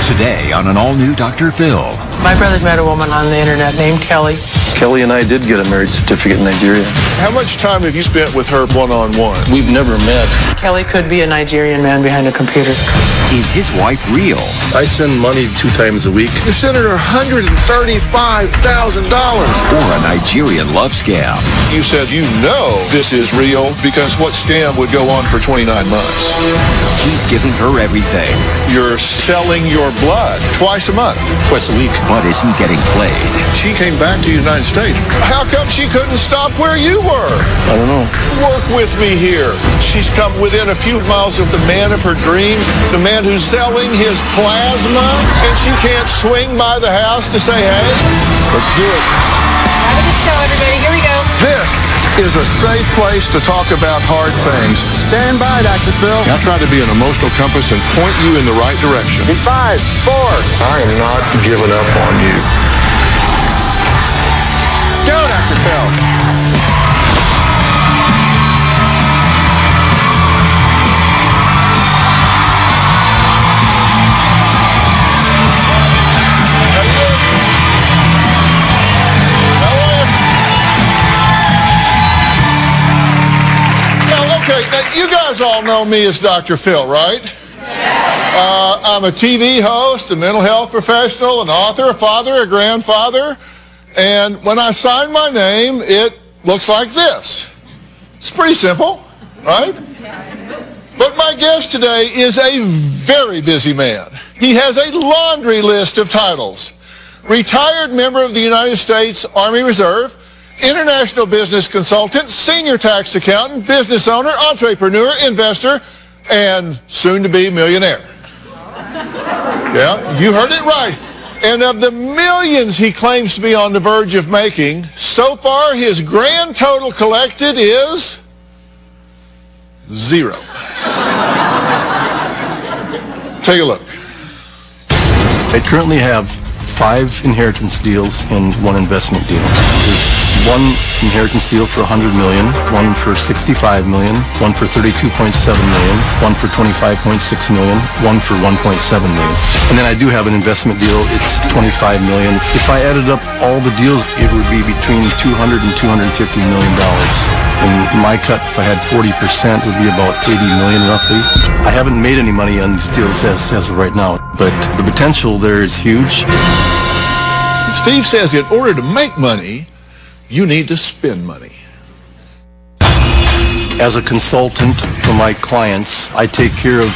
Today on an all-new Dr. Phil. My brother met a woman on the internet named Kelly. Kelly and I did get a marriage certificate in Nigeria. How much time have you spent with her one-on-one? We've never met. Kelly could be a Nigerian man behind a computer. Is his wife real? I send money 2 times a week. You sent her $135,000. Or a Nigerian love scam? You said you know this is real because what scam would go on for 29 months? He's giving her everything. You're selling your blood twice a month. Twice a week. But isn't getting played. She came back to the United States. How come she couldn't stop where you were? I don't know. Work with me here. She's come within a few miles of the man of her dreams, the man who's selling his plasma, and she can't swing by the house to say, hey, let's do it. Have a good show, everybody. Here we go. This is a safe place to talk about hard things. Stand by, Dr. Phil. I'll try to be an emotional compass and point you in the right direction. In 5, 4. I am not giving up on you. Go, Dr. Phil. You guys all know me as Dr. Phil, right? I'm a TV host, a mental health professional, an author, a father, a grandfather. And when I sign my name, it looks like this. It's pretty simple, right? But my guest today is a very busy man. He has a laundry list of titles. Retired member of the United States Army Reserve, international business consultant, senior tax accountant, business owner, entrepreneur, investor, and soon-to-be millionaire. Yeah, you heard it right. And of the millions he claims to be on the verge of making, so far his grand total collected is 0. Take a look. I currently have 5 inheritance deals and 1 investment deal. There's 1 inheritance deal for $100 million, 1 for $65 million, 1 for $32.7 million, 1 for $25.6 million, 1 for $1.7 million. And then I do have an investment deal. It's $25 million. If I added up all the deals, it would be between $200 and $250 million. And my cut, if I had 40%, would be about $80 million roughly. I haven't made any money on these deals as of right now, but the potential there is huge. Steve says in order to make money, you need to spend money. As a consultant for my clients, I take care of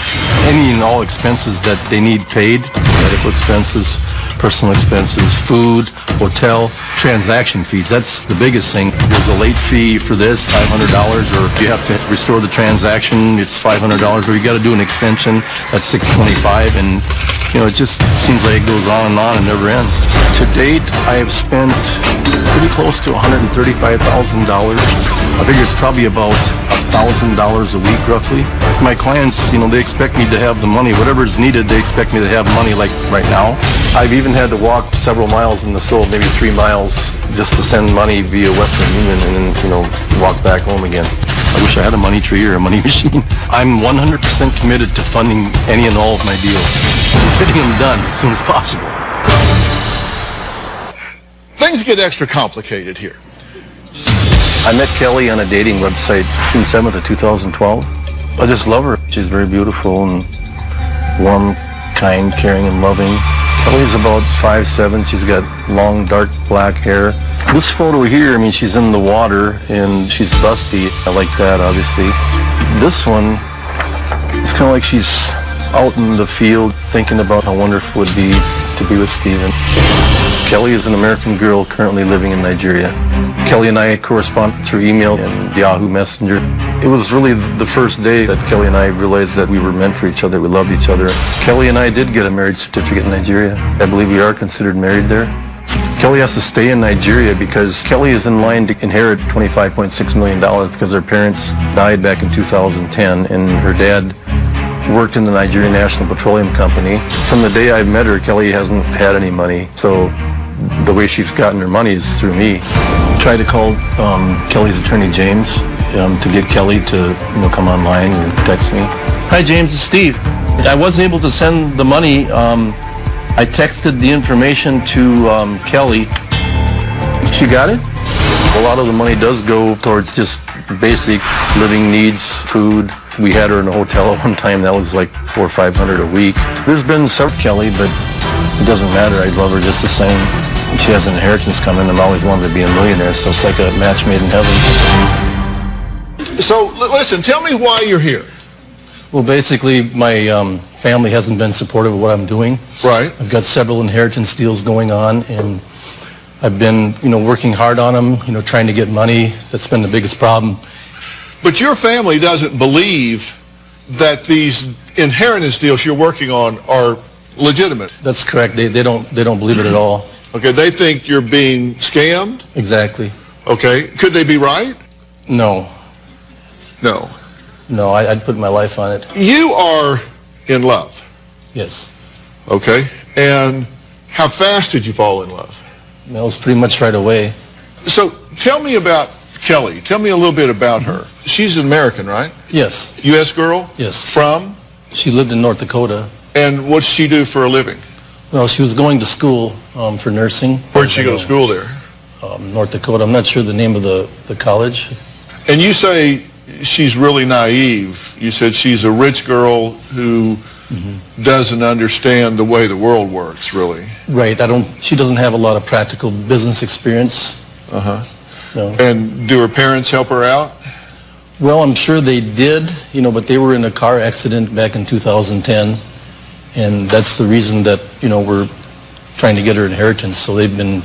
any and all expenses that they need paid. Medical expenses, personal expenses, food, hotel, transaction fees. That's the biggest thing. There's a late fee for this, $500, or you have to restore the transaction, it's $500, or you got to do an extension, that's $625, and it just seems like it goes on and never ends. To date, I have spent pretty close to $135,000. I figure it's probably about $1,000 a week, roughly. My clients, they expect me to have the money. Whatever is needed, they expect me to have money like right now. I've even had to walk several miles in the soul, maybe 3 miles, just to send money via Western Union and then, walk back home again. I wish I had a money tree or a money machine. I'm 100% committed to funding any and all of my deals and getting them done as soon as possible. Things get extra complicated here. I met Kelly on a dating website June 7th of 2012. I just love her. She's very beautiful and warm, kind, caring, and loving. Kelly's about 5'7". She's got long, dark black hair. This photo here, she's in the water and she's busty. I like that, obviously. This one, it's kind of like she's out in the field thinking about how wonderful it would be to be with Steven. Kelly is an American girl currently living in Nigeria. Kelly and I correspond through email and Yahoo Messenger. It was really the first day that Kelly and I realized that we were meant for each other, we loved each other. Kelly and I did get a marriage certificate in Nigeria. I believe we are considered married there. Kelly has to stay in Nigeria because Kelly is in line to inherit $25.6 million because her parents died back in 2010 and her dad worked in the Nigerian National Petroleum Company. From the day I met her, Kelly hasn't had any money, so the way she's gotten her money is through me. I tried to call Kelly's attorney, James, to get Kelly to come online and text me. Hi, James, it's Steve. I was able to send the money I texted the information to Kelly. She got it? A lot of the money does go towards just basic living needs, food. We had her in a hotel at one time. That was like $400 or $500 a week. There's been several Kelly, but it doesn't matter. I love her just the same. She has an inheritance coming. I've always wanted to be a millionaire, so it's like a match made in heaven. So, listen, tell me why you're here. Well, basically, my family hasn't been supportive of what I'm doing. Right. I've got several inheritance deals going on, and I've been, working hard on them, trying to get money. That's been the biggest problem. But your family doesn't believe that these inheritance deals you're working on are legitimate. That's correct. They don't believe it at all. Okay, they think you're being scammed? Exactly. Okay, could they be right? No. No. No, I'd put my life on it. You are in love. Yes. Okay, and how fast did you fall in love? That was pretty much right away. So tell me about Kelly. Tell me a little bit about her. She's an American, right? Yes. U.S. girl? Yes. From? She lived in North Dakota. And what'd she do for a living? Well, she was going to school for nursing. Where'd she go to school there? North Dakota. I'm not sure the name of the college. And you say she's really naive. You said she's a rich girl who doesn't understand the way the world works, really. Right. She doesn't have a lot of practical business experience. Uh-huh. No. And do her parents help her out? Well, I'm sure they did, but they were in a car accident back in 2010. And that's the reason that, we're trying to get her inheritance. So they've been,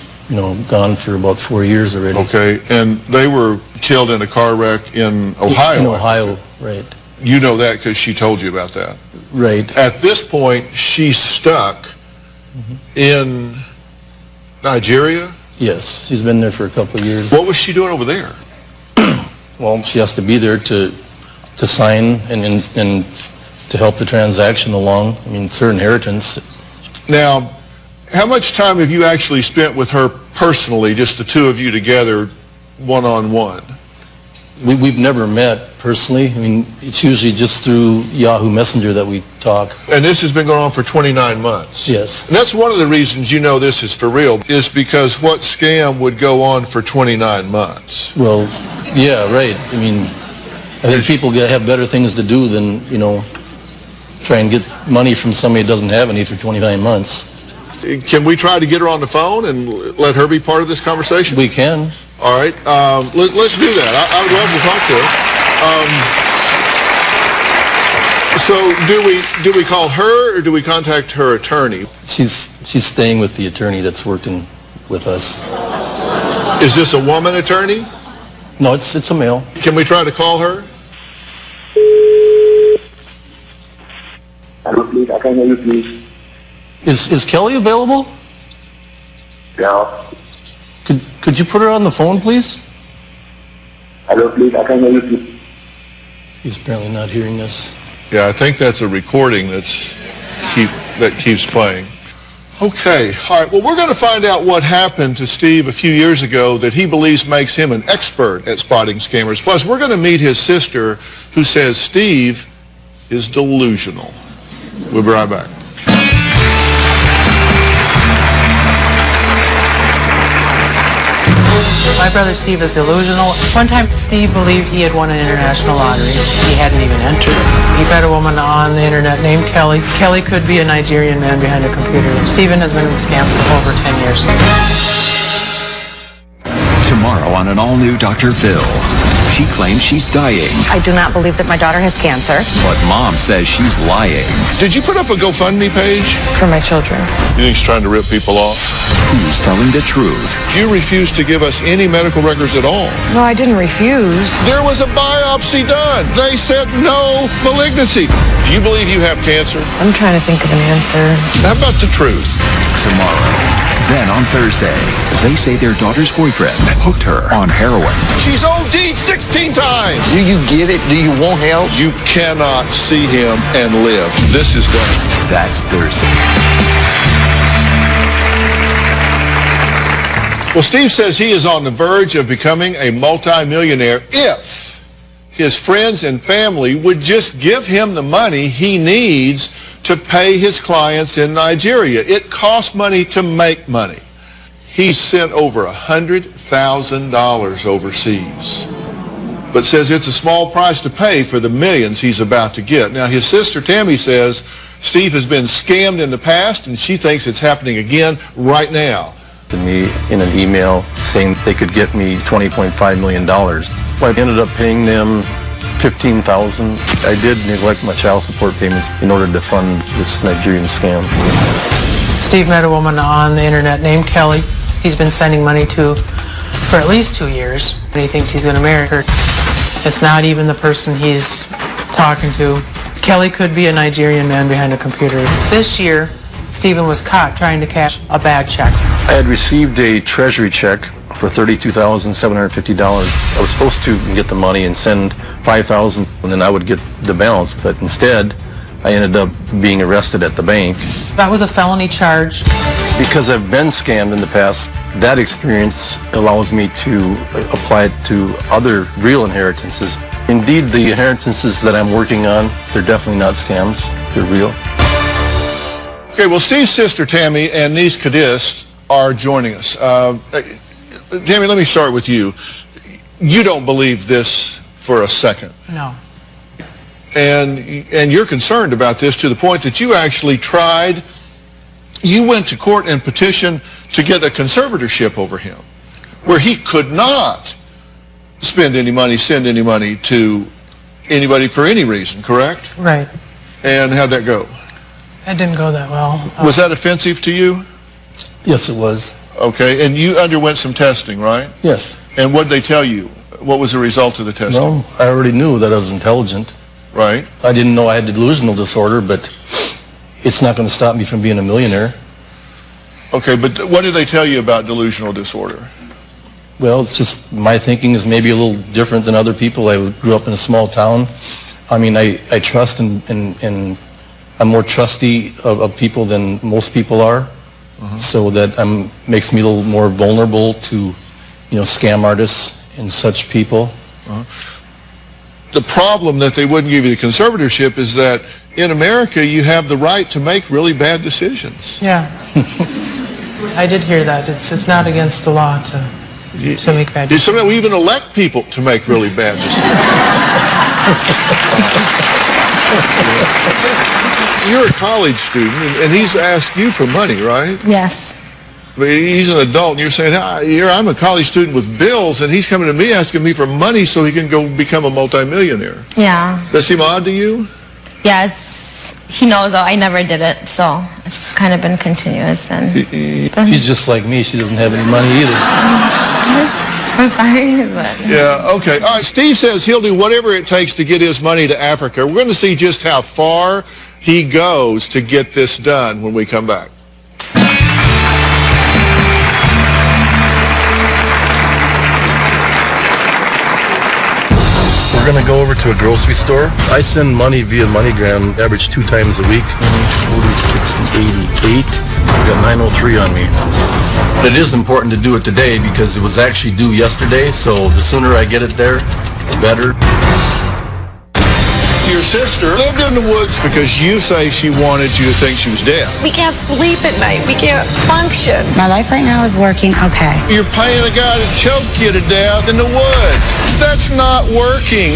gone for about 4 years already. Okay. And they were killed in a car wreck in Ohio. In Ohio, right. You know that because she told you about that. Right. At this point, she's stuck in Nigeria? Yes. She's been there for a couple of years. What was she doing over there? Well, she has to be there to sign and to help the transaction along. I mean, it's her inheritance. Now, how much time have you actually spent with her personally, just the two of you together, one-on-one? We've never met personally. I mean, it's usually just through Yahoo Messenger that we talk. And this has been going on for 29 months? Yes. And that's one of the reasons you know this is for real, is because what scam would go on for 29 months? Well, yeah, right. I mean, I think people have better things to do than, try and get money from somebody who doesn't have any for 29 months. Can we try to get her on the phone and let her be part of this conversation? We can. All right. Let's do that. I would love to talk to her. So do we call her or do we contact her attorney? She's staying with the attorney that's working with us. Is this a woman attorney? No, it's a male. Can we try to call her? Hello, please. I can hear you, please. Is Kelly available? Yeah. Could you put her on the phone, please? Hello, please. I can hear you, please. He's apparently not hearing us. Yeah, I think that's a recording that keeps playing. Okay, all right. Well, we're going to find out what happened to Steve a few years ago that he believes makes him an expert at spotting scammers. Plus, we're going to meet his sister, who says Steve is delusional. We'll be right back. My brother Steve is delusional. One time, Steve believed he had won an international lottery. He hadn't even entered. He met a woman on the internet named Kelly. Kelly could be a Nigerian man behind a computer. Stephen has been scammed for over 10 years. Tomorrow on an all-new Dr. Phil. She claims she's dying, I do not believe that my daughter has cancer. but mom says she's lying. Did you put up a GoFundMe page? For my children. You think he's trying to rip people off? Who's telling the truth? You refused to give us any medical records at all. No, I didn't refuse. There was a biopsy done. They said no malignancy. Do you believe you have cancer? I'm trying to think of an answer. How about the truth? Tomorrow. Then on Thursday, they say their daughter's boyfriend hooked her on heroin. She's OD'd 16 times. Do you get it? Do you want help? You cannot see him and live. This is done. That's Thursday. Well, Steve says he is on the verge of becoming a multimillionaire if his friends and family would just give him the money he needs to pay his clients in Nigeria. It costs money to make money. He sent over $100,000 overseas, but says it's a small price to pay for the millions he's about to get. Now, his sister Tammy says Steve has been scammed in the past, and she thinks it's happening again right now. To me in an email saying they could get me $20.5 million. Well, I ended up paying them $15,000. I did neglect my child support payments in order to fund this Nigerian scam. Steve met a woman on the internet named Kelly. He's been sending money to for at least 2 years, and he thinks he's going to marry her. It's not even the person he's talking to. Kelly could be a Nigerian man behind a computer. This year, Stephen was caught trying to cash a bad check. I had received a treasury check for $32,750. I was supposed to get the money and send $5,000, and then I would get the balance, but instead, I ended up being arrested at the bank. That was a felony charge. Because I've been scammed in the past, that experience allows me to apply it to other real inheritances. Indeed, the inheritances that I'm working on, they're definitely not scams. They're real. Okay, well, Steve's sister Tammy and niece Kadist are joining us. Tammy, let me start with you. You don't believe this for a second. No. And you're concerned about this to the point that you actually tried, you went to court and petitioned to get a conservatorship over him, where he could not spend any money, send any money to anybody for any reason, correct? Right. And how'd that go? That didn't go that well. Was that offensive to you? Yes, it was. Okay, and you underwent some testing, right? Yes. And what did they tell you? What was the result of the testing? Well, I already knew that I was intelligent. Right. I didn't know I had delusional disorder, but it's not going to stop me from being a millionaire. Okay, but what did they tell you about delusional disorder? Well, it's just my thinking is maybe a little different than other people. I grew up in a small town. I mean, I trust and I'm more trusty of people than most people are. So that makes me a little more vulnerable to, scam artists and such people. The problem that they wouldn't give you the conservatorship is that in America you have the right to make really bad decisions. Yeah. I did hear that. It's not against the law to make bad decisions. Sometimes we even elect people to make really bad decisions. You're a college student, and he's asked you for money, right? Yes. But he's an adult, and you're saying, I'm a college student with bills, and he's coming to me asking me for money so he can go become a multimillionaire. Yeah. Does that seem odd to you? Yeah, he knows I never did it, so it's kind of been continuous. And She's just like me. She doesn't have any money either. I'm sorry, but... Yeah, okay. All right, Steve says he'll do whatever it takes to get his money to Africa. We're going to see just how far he goes to get this done when we come back. We're going to go over to a grocery store. I send money via MoneyGram, average 2 times a week. 46 and 88. I've got 903 on me. But it is important to do it today because it was actually due yesterday, so the sooner I get it there, the better. Your sister lived in the woods because you say she wanted you to think she was dead. We can't sleep at night. We can't function. My life right now is working okay. You're paying a guy to choke you to death in the woods. That's not working.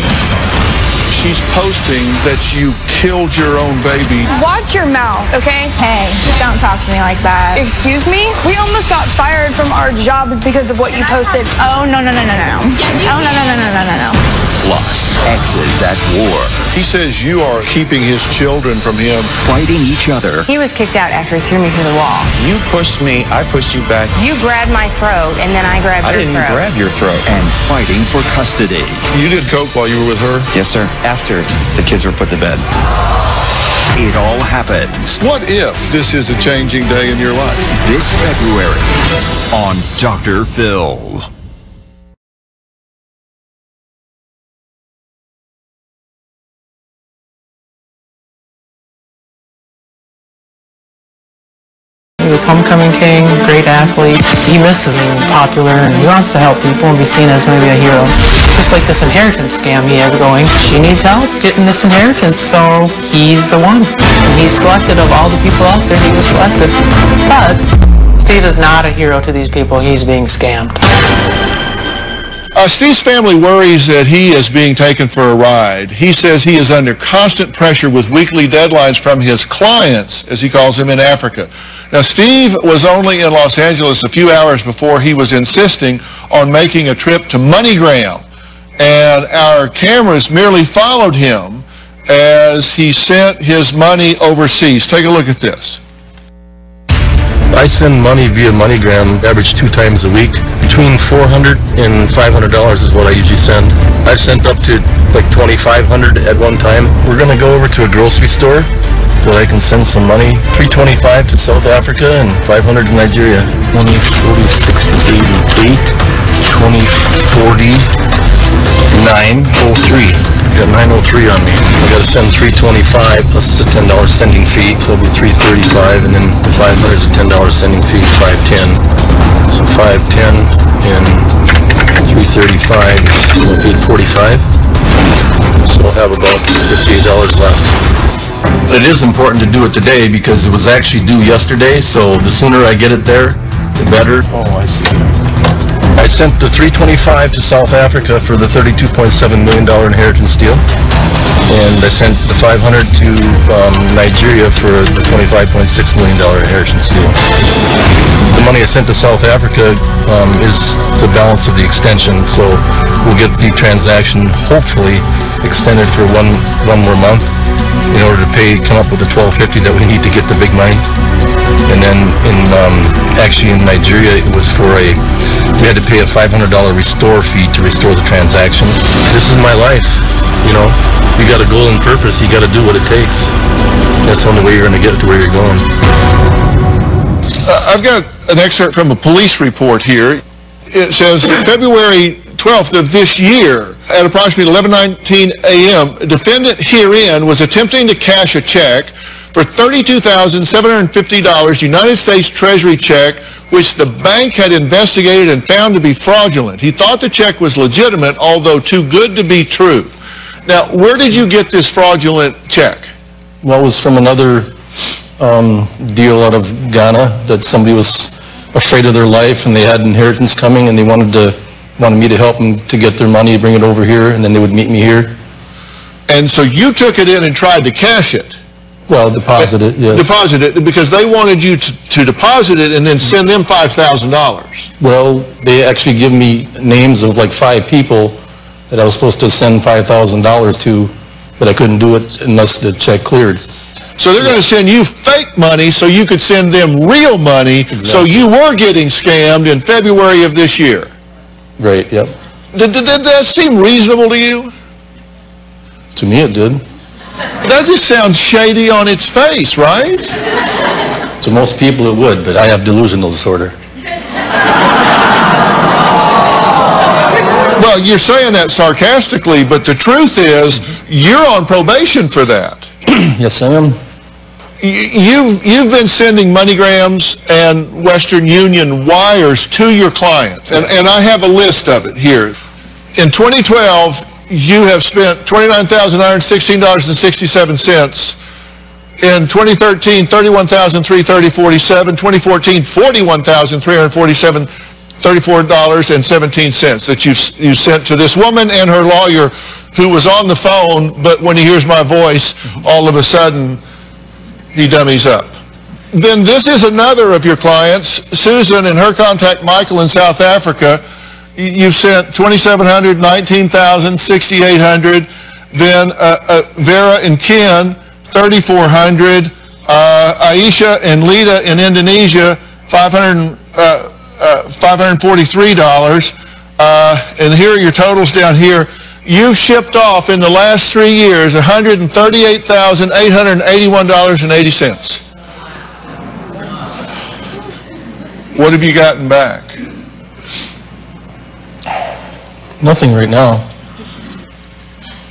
She's posting that you killed your own baby. Watch your mouth, okay? Hey, don't talk to me like that. Excuse me? We almost got fired from our jobs because of what you posted. Oh, no. Oh, no. Plus, exes at war, He says you are keeping his children from him. fighting each other, He was kicked out after he threw me through the wall. You pushed me, I pushed you back. You grabbed my throat, and then I grabbed I your didn't throat. even grab your throat. and fighting for custody. You did coke while you were with her? Yes, sir. After the kids were put to bed. It all happens What if this is a changing day in your life? this February on Dr. Phil. He was homecoming king, great athlete. He misses being popular and he wants to help people and be seen as maybe a hero. Just like this inheritance scam he has going. She needs help getting this inheritance, so he's the one. And he's selected of all the people out there, he was selected. But Steve is not a hero to these people. He's being scammed. Steve's family worries that he is being taken for a ride. He says he is under constant pressure with weekly deadlines from his clients, as he calls them, in Africa. Now, Steve was only in Los Angeles a few hours before he was insisting on making a trip to MoneyGram. And our cameras merely followed him as he sent his money overseas. Take a look at this. I send money via MoneyGram, average 2 times a week. Between $400 and $500 is what I usually send. I've sent up to like $2,500 at one time. We're going to go over to a grocery store so I can send some money. $325 to South Africa and $500 to Nigeria. 20, 40, 60, 80, 8, 20, 40, 903. Got 903 on me. I got to send $325 plus a $10 sending fee, so it'll be $335, and then the $500 is a $10 sending fee, $510. So $510 and $335 is $845. So I'll have about $58 left. It is important to do it today because it was actually due yesterday, so the sooner I get it there, the better. Oh, I see. I sent the $325 to South Africa for the $32.7 million inheritance deal, and I sent the $500 to Nigeria for the $25.6 million inheritance deal. The money I sent to South Africa is the balance of the extension, so we'll get the transaction hopefully extended for one more month in order to come up with the $1,250 that we need to get the big money. And then actually in Nigeria, it was we had to pay a $500 restore fee to restore the transaction. This is my life, you know. You got a goal and purpose, you got to do what it takes. That's the only way you're going to get to where you're going. I've got an excerpt from a police report here. It says, February 12th of this year, at approximately 11:19 a.m., a defendant herein was attempting to cash a check for $32,750 United States Treasury check, which the bank had investigated and found to be fraudulent. He thought the check was legitimate, although too good to be true. Now, where did you get this fraudulent check? Well, it was from another deal out of Ghana that somebody was afraid of their life and they had inheritance coming and they wanted me to help them to get their money, bring it over here, and then they would meet me here. And so you took it in and tried to cash it? Well, deposit it, yes. Deposit it, because they wanted you to deposit it and then send them $5,000. Well, they actually give me names of like 5 people that I was supposed to send $5,000 to, but I couldn't do it unless the check cleared. So they're going to send you fake money so you could send them real money. Exactly. So you were getting scammed in February of this year. Right, yep. Did that seem reasonable to you? To me it did. That just sounds shady on its face, right? To most people it would, but I have delusional disorder. Well, you're saying that sarcastically, but the truth is you're on probation for that. Yes, I am. You've been sending MoneyGrams and Western Union wires to your clients, and I have a list of it here. In 2012, you have spent $29,916.67. In 2013, $31,330.47. 2014, $41,347.34.17 that you sent to this woman and her lawyer, who was on the phone, but when he hears my voice, all of a sudden, he dummies up. Then this is another of your clients, Susan, and her contact Michael in South Africa. You've sent $2,700, $19,000, $6,800. Then Vera and Ken, $3,400. Aisha and Lita in Indonesia, $543. And here are your totals down here. You've shipped off in the last 3 years $138,881.80. What have you gotten back? Nothing right now.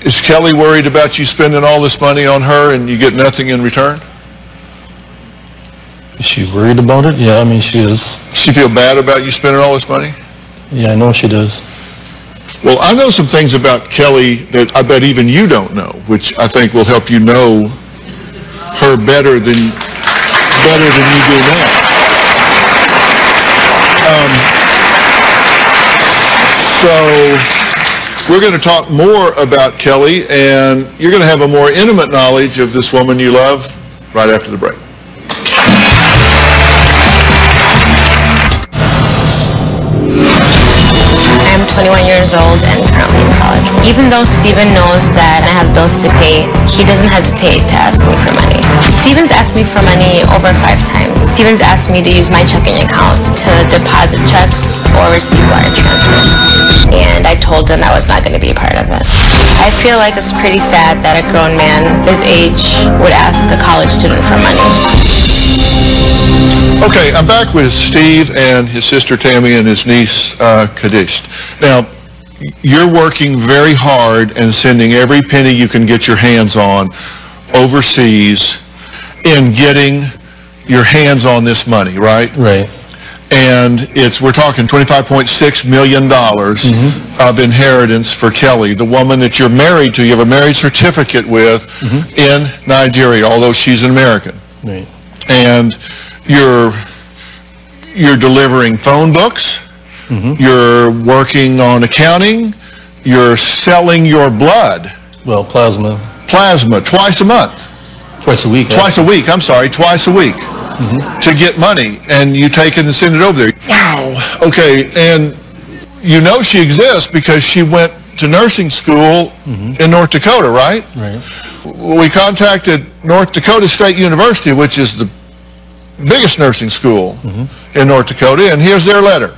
Is Kelly worried about you spending all this money on her and you get nothing in return? Is she worried about it? Yeah, I mean, she is. She feel bad about you spending all this money? Yeah, I know she does. Well, I know some things about Kelly that I bet even you don't know, which I think will help you know her better than you do now. So we're going to talk more about Kelly, and you're going to have a more intimate knowledge of this woman you love right after the break. I'm 21 years old and currently in college. Even though Steven knows that I have bills to pay, he doesn't hesitate to ask me for money. Steven's asked me for money over 5 times. Steven's asked me to use my checking account to deposit checks or receive wire transfers. And I told him I was not going to be a part of it. I feel like it's pretty sad that a grown man his age would ask a college student for money. Okay, I'm back with Steve and his sister Tammy and his niece Kadish. Now, you're working very hard and sending every penny you can get your hands on overseas in getting your hands on this money, right? Right. And we're talking $25.6 million of inheritance for Kelly, the woman that you're married to, you have a marriage certificate with in Nigeria, although she's an American. Right. And you're delivering phone books, you're working on accounting, you're selling your blood. Well, plasma. Plasma, twice a month. Twice a week. Twice a week, twice a week. To get money, and you take it and send it over there. Wow. Okay, and you know she exists because she went to nursing school in North Dakota, right? Right. We contacted North Dakota State University, which is the biggest nursing school in North Dakota, and here's their letter.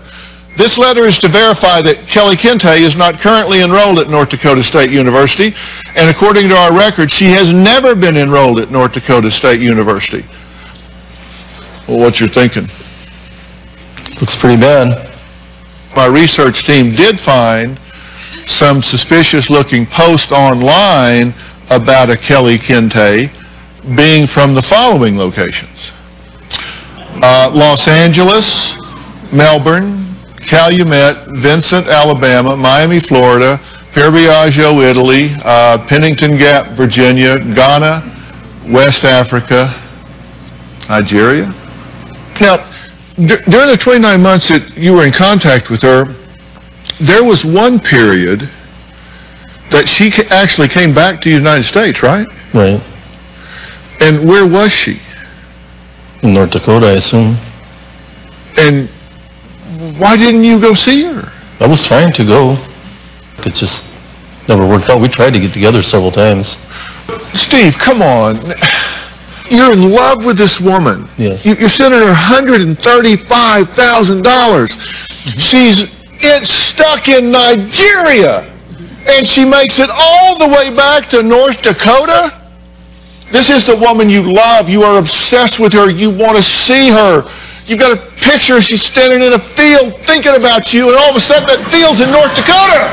This letter is to verify that Kelly Kente is not currently enrolled at North Dakota State University, and according to our record, she has never been enrolled at North Dakota State University. Well, what you're thinking? Looks pretty bad. My research team did find some suspicious-looking posts online about a Kelly Kente being from the following locations: Los Angeles, Melbourne, Calumet, Vincent, Alabama, Miami, Florida, Piaggio, Italy, Pennington Gap, Virginia, Ghana, West Africa, Nigeria. Now, during the 29 months that you were in contact with her, there was one period that she actually came back to the United States, right? Right. And where was she? In North Dakota, I assume. And why didn't you go see her? I was trying to go. It just never worked out. We tried to get together several times. Steve, come on. You're in love with this woman. Yes. You're sending her $135,000. She's stuck in Nigeria, and she makes it all the way back to North Dakota. This is the woman you love. You are obsessed with her. You want to see her. You've got a picture. She's standing in a field thinking about you, and all of a sudden that field's in North Dakota.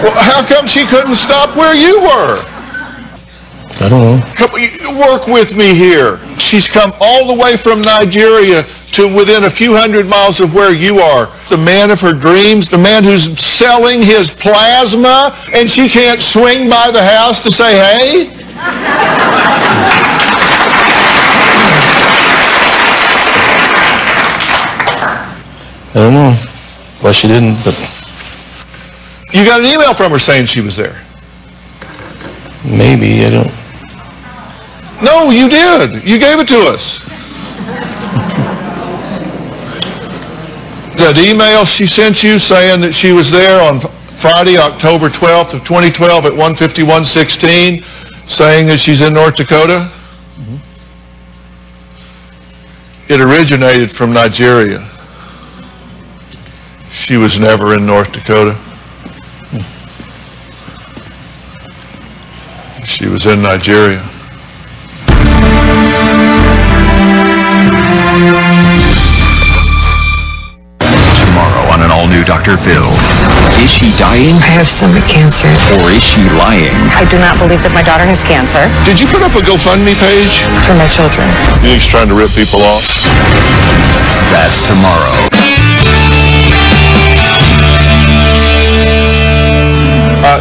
Well, how come she couldn't stop where you were? I don't know. Work with me here. She's come all the way from Nigeria to within a few hundred miles of where you are. The man of her dreams, the man who's selling his plasma, and she can't swing by the house to say, hey? I don't know why she didn't, but... You got an email from her saying she was there. Maybe, I don't... No, you did. You gave it to us. That email she sent you saying that she was there on Friday, October 12th of 2012 at 1:51:16, saying that she's in North Dakota. It originated from Nigeria. She was never in North Dakota. She was in Nigeria. Tomorrow on an all-new Dr. Phil. Is she dying? I have stomach cancer. Or is she lying? I do not believe that my daughter has cancer. Did you put up a GoFundMe page? For my children. You think she's trying to rip people off? That's tomorrow.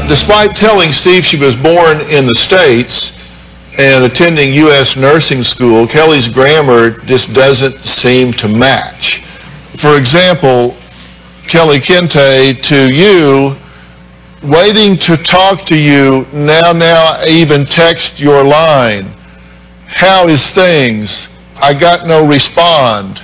Despite telling Steve she was born in the States and attending U.S. nursing school, Kelly's grammar just doesn't seem to match. For example, Kelly Kente, to you, waiting to talk to you, now I even text your line. How is things? I got no respond.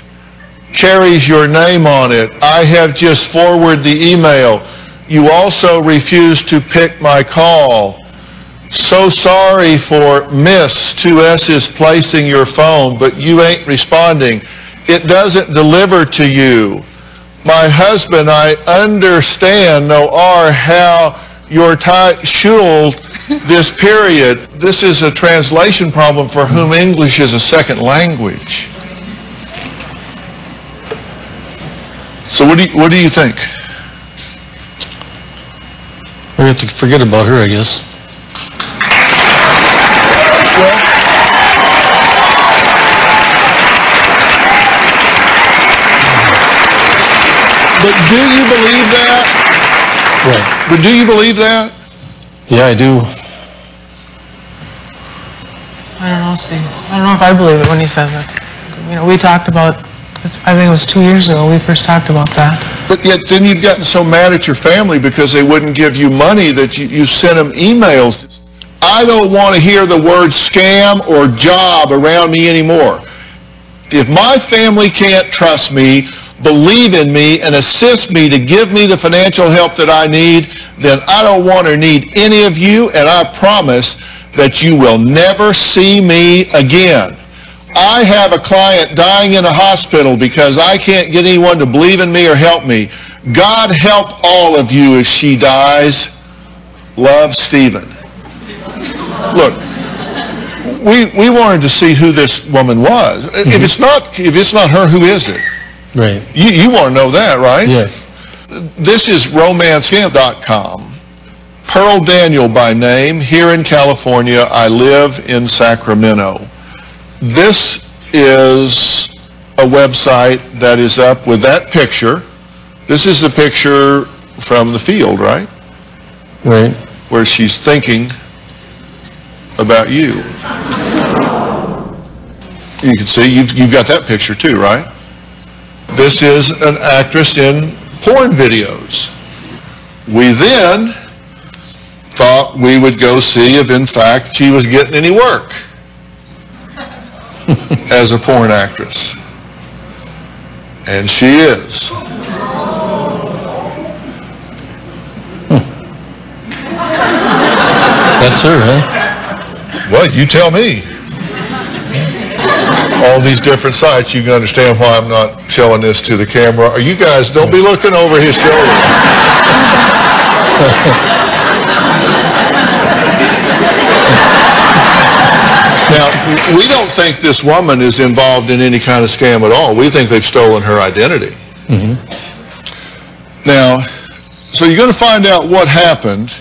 Carries your name on it. I have just forwarded the email. You also refused to pick my call. So sorry for miss, 2 S's placing your phone, but you ain't responding. It doesn't deliver to you. My husband, I understand, no R, how your schuled this period. This is a translation problem for whom English is a second language. So what do you think? We have to forget about her, I guess. Well, but do you believe that? Right. But do you believe that? Yeah, I do. I don't know, Steve. I don't know if I believe it when he says it. You know, we talked about, I think it was 2 years ago, we first talked about that. But yet then you've gotten so mad at your family because they wouldn't give you money that you sent them emails. I don't want to hear the word scam or job around me anymore. If my family can't trust me, believe in me, and assist me to give me the financial help that I need, then I don't want or need any of you, and I promise that you will never see me again. I have a client dying in a hospital because I can't get anyone to believe in me or help me. God help all of you if she dies. Love, Stephen. Look, we wanted to see who this woman was. Mm-hmm. If it's not her, who is it? Right. You want to know that, right? Yes. This is romancescam.com. Pearl Daniel by name, here in California. I live in Sacramento. This is a website that is up with that picture. This is the picture from the field, right? Right. Where she's thinking about you. You can see, you've got that picture too, right? This is an actress in porn videos. We then thought we would go see if in fact she was getting any work as a porn actress. And she is. That's her, huh? Well, you tell me. All these different sites, you can understand why I'm not showing this to the camera. You guys, don't be looking over his shoulder. Now, we don't think this woman is involved in any kind of scam at all. We think they've stolen her identity. Mm-hmm. Now, so you're going to find out what happened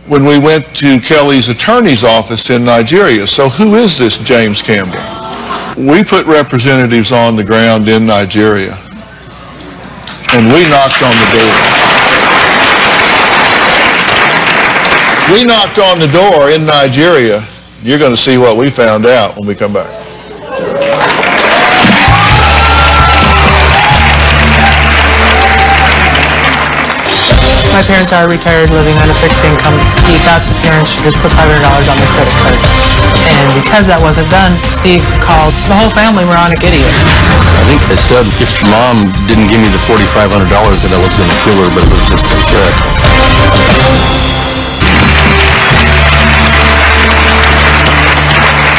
when we went to Kelly's attorney's office in Nigeria. So who is this James Campbell? We put representatives on the ground in Nigeria, and we knocked on the door. We knocked on the door in Nigeria. You're going to see what we found out when we come back. My parents are retired, living on a fixed income. He got the parents to just put $500 on their credit card. And because that wasn't done, Steve called the whole family moronic idiot. I think they said if Mom didn't give me the $4,500 that I was going to kill her, but it was just a threat.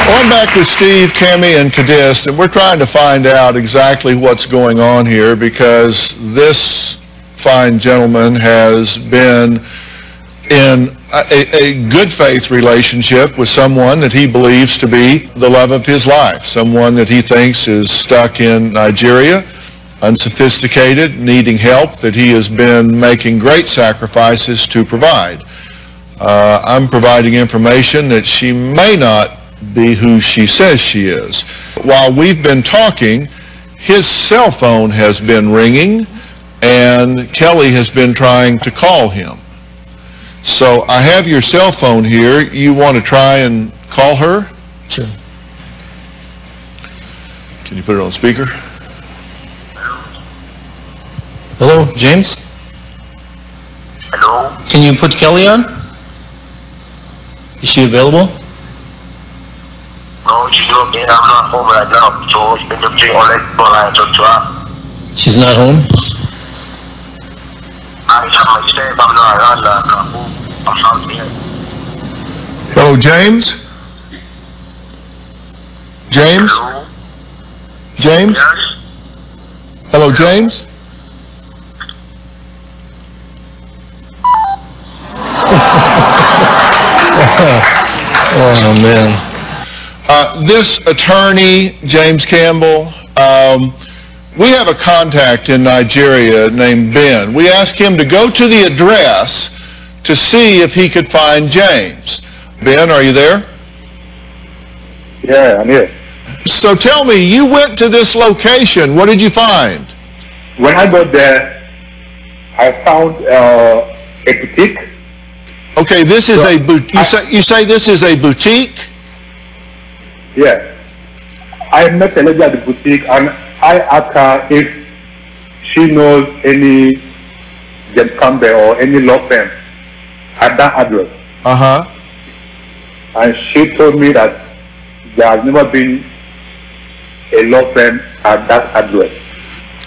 Well, I'm back with Steve, Cammie, and Kadist, and we're trying to find out exactly what's going on here because this fine gentleman has been in a good faith relationship with someone that he believes to be the love of his life, someone that he thinks is stuck in Nigeria unsophisticated, needing help that he has been making great sacrifices to provide. I'm providing information that she may not be who she says she is. While we've been talking, his cell phone has been ringing and Kelly has been trying to call him. So I have your cell phone here. You want to try and call her? Sure. Can you put it on speaker? Hello, James? Hello? Can you put Kelly on? Is she available? No, she's not there. I'm not home right now. So it's been the all that for I talk to her. She's not home? I have my step. I'm not around. I'm out here. Hello, James? James? Hello? James? Yes? Hello, James? Oh, man. This attorney, James Campbell, we have a contact in Nigeria named Ben. We asked him to go to the address to see if he could find James. Ben, are you there? Yeah, I'm here. So tell me, you went to this location. What did you find? When I got there, I found a boutique. Okay, this is a boutique. You say this is a boutique? Yeah. I met a lady at the boutique and I asked her if she knows any James Campbell or any law firm at that address. Uh-huh. And she told me that there has never been a law firm at that address.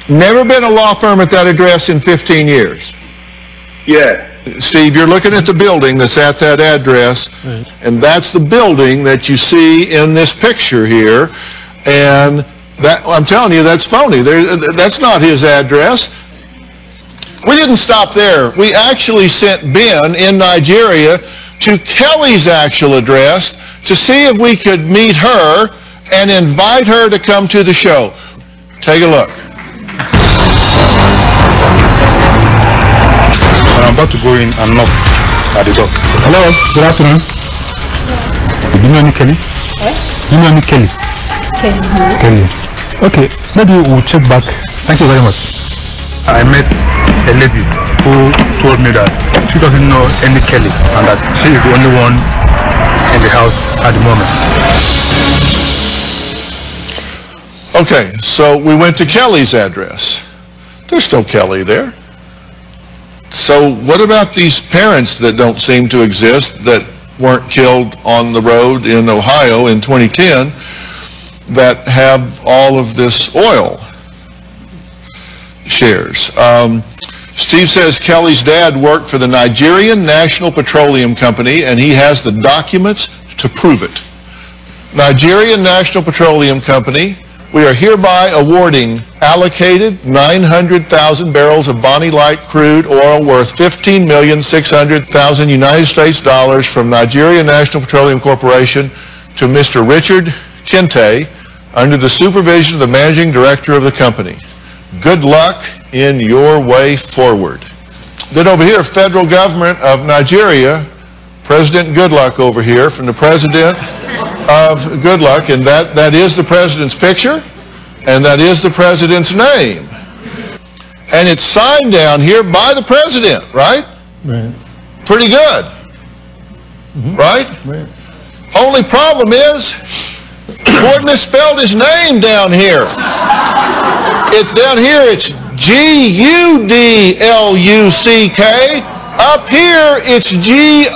Never been a law firm at that address in 15 years? Yeah. Steve, you're looking at the building that's at that address, and that's the building that you see in this picture here, and that, I'm telling you, that's phony. That's not his address. We didn't stop there. We actually sent Ben in Nigeria to Kelly's actual address to see if we could meet her and invite her to come to the show. Take a look. I'm about to go in and knock at the door. Hello, good afternoon. Do you know any Kelly? Eh? Do you know any Kelly? Kelly. Okay, maybe we'll check back. Thank you very much. I met a lady who told me that she doesn't know any Kelly and that she is the only one in the house at the moment. Okay, so we went to Kelly's address. There's no Kelly there. So what about these parents that don't seem to exist that weren't killed on the road in Ohio in 2010 that have all of this oil shares? Steve says Kelly's dad worked for the Nigerian National Petroleum Company and he has the documents to prove it. Nigerian National Petroleum Company, we are hereby awarding allocated 900,000 barrels of Bonnie Light crude oil worth $15,600,000 United States dollars from Nigerian National Petroleum Corporation to Mr. Richard Kente under the supervision of the managing director of the company. Good luck in your way forward. Then over here, federal government of Nigeria, President Goodluck over here from the president of Goodluck, and that is the president's picture, and that is the president's name. And it's signed down here by the president, right? Right. Pretty good, right? Right. Only problem is, Ford misspelled his name down here. It's down here, it's G-U-D-L-U-C-K. Up here, it's G-O-O-D-L-U-C-K.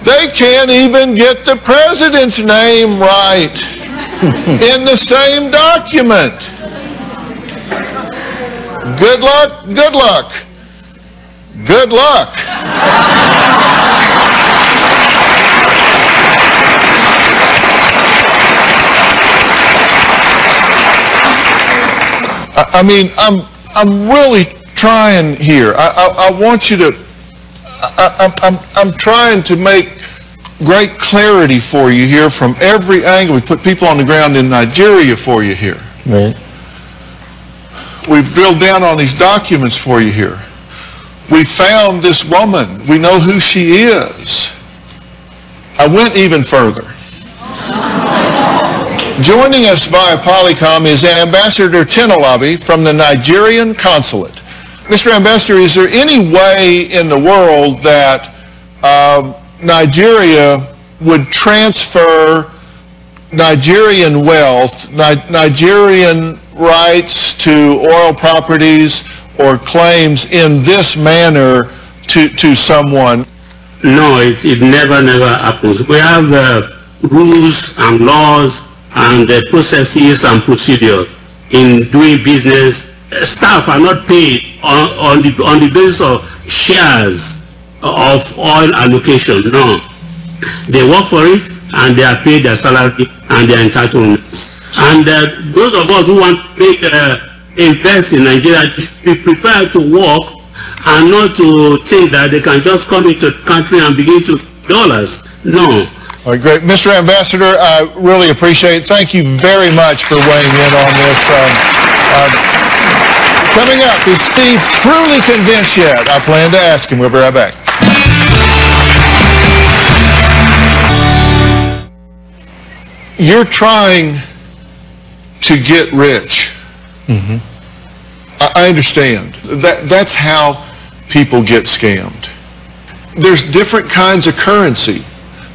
They can't even get the president's name right in the same document. Good luck, good luck. Good luck. I mean, I'm really trying here. I want you to. I'm trying to make great clarity for you here from every angle. We put people on the ground in Nigeria for you here. Right. We've drilled down on these documents for you here. We found this woman. We know who she is. I went even further. Joining us via Polycom is Ambassador Tenolabi from the Nigerian consulate. Mr. Ambassador, is there any way in the world that Nigeria would transfer Nigerian wealth, Nigerian rights to oil properties or claims in this manner to someone? No, it never happens. We have rules and laws and processes and procedures in doing business. Staff are not paid on the basis of shares of oil allocation. No, they work for it and they are paid their salary and their entitlements. And those of us who want to invest in Nigeria should be prepared to work and not to think that they can just come into the country and begin to dollars. No. All right, great. Mr. Ambassador, I really appreciate it. Thank you very much for weighing in on this. Coming up, is Steve truly convinced yet? I plan to ask him. We'll be right back. You're trying to get rich. Mm-hmm. I understand. That's how people get scammed. There's different kinds of currency.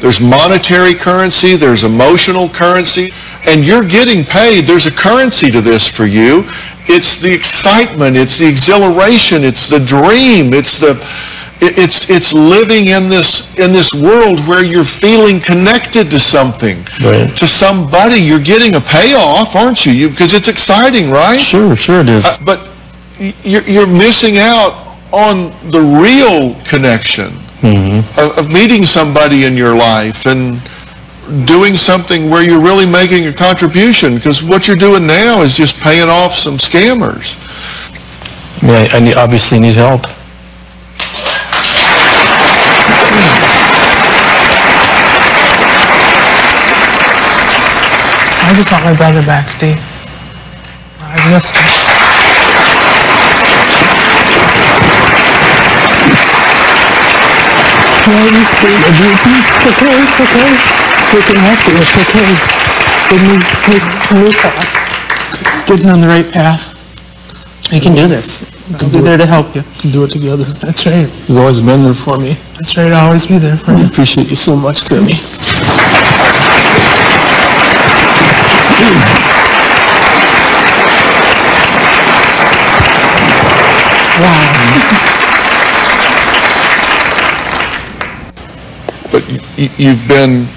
There's monetary currency, there's emotional currency, and you're getting paid. There's a currency to this for you. It's the excitement, it's the exhilaration, it's the dream, it's living in this world where you're feeling connected to something, right, to somebody. You're getting a payoff, aren't you? Because it's exciting, right? Sure it is. But you're missing out on the real connection, mm-hmm, of meeting somebody in your life and doing something where you're really making a contribution, because what you're doing now is just paying off some scammers. Yeah, I obviously need help. I just want my brother back, Steve. I missed him. It's okay. We can help you. It's okay. Move on. Getting on the right path. You can do this. I'll be there to help you. We can do it together. That's right. You've always been there for me. That's right. I'll always be there for you. I appreciate you so much, Timmy. Wow. But you've been,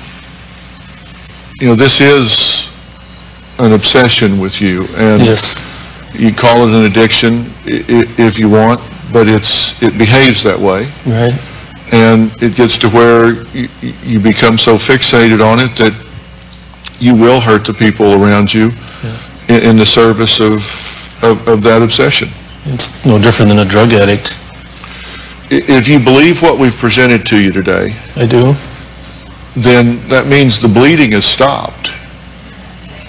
this is an obsession with you, and yes, you call it an addiction if you want, but it behaves that way. Right. And it gets to where you become so fixated on it that you will hurt the people around you, yeah, in the service of that obsession. It's no different than a drug addict. If you believe what we've presented to you today, I do, then that means the bleeding has stopped.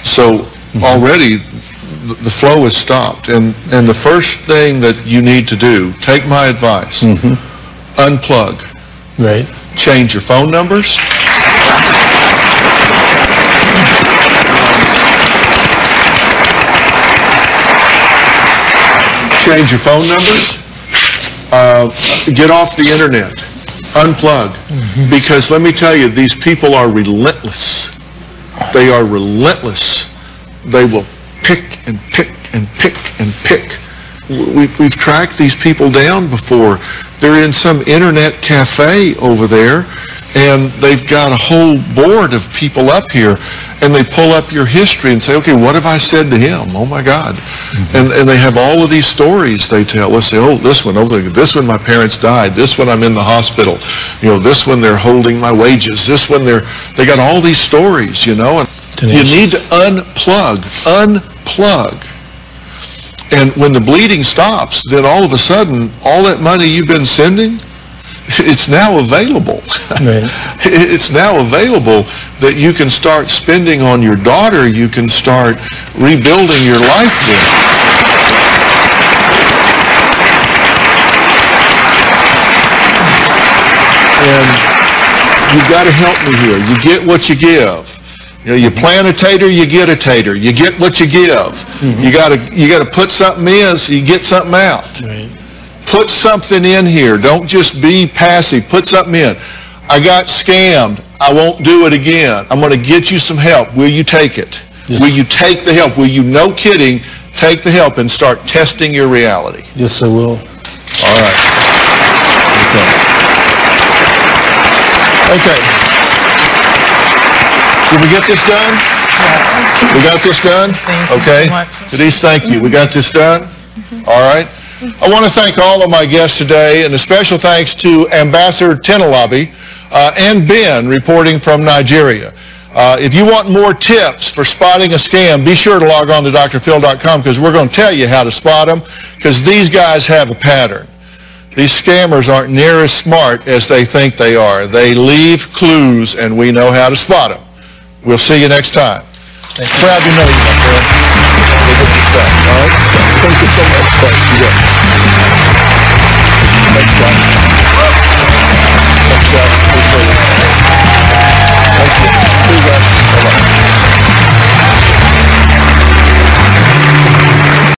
So already the flow has stopped. And the first thing that you need to do, take my advice, unplug. Right. Change your phone numbers. Change your phone numbers. Get off the internet. Unplug. Because let me tell you, these people are relentless. They are relentless. They will pick and pick and pick and pick. We've tracked these people down before. They're in some internet cafe over there, and they've got a whole board of people up here, and they pull up your history and say, okay, what have I said to him? Oh my God. And they have all of these stories they tell. Let's say, oh, this one, this one my parents died, this one I'm in the hospital, this one they're holding my wages, this one they got all these stories, and you need to unplug. And when the bleeding stops, then all of a sudden, all that money you've been sending, it's now available. Right. It's now available that you can start spending on your daughter. You can start rebuilding your life with. And you've got to help me here. You get what you give. You know, you plant a tater, you get a tater. You get what you give. Mm-hmm. You gotta put something in so you get something out. Right. Put something in here. Don't just be passive. Put something in. I got scammed. I won't do it again. I'm going to get you some help. Will you take it? Yes. Will you take the help? Will you, no kidding, take the help and start testing your reality? Yes, I will. All right. Okay. Did we get this done? Yes. We got this done? Okay. Denise, thank you. We got this done? All right. I want to thank all of my guests today, and a special thanks to Ambassador Tenalabi and Ben reporting from Nigeria. If you want more tips for spotting a scam, be sure to log on to drphil.com, because we're going to tell you how to spot them, because these guys have a pattern. These scammers aren't near as smart as they think they are. They leave clues, and we know how to spot them. We'll see you next time. Proud to know you, my friend. We'll get this done, all right? Thank you so much. Thanks, guys. Thanks, guys.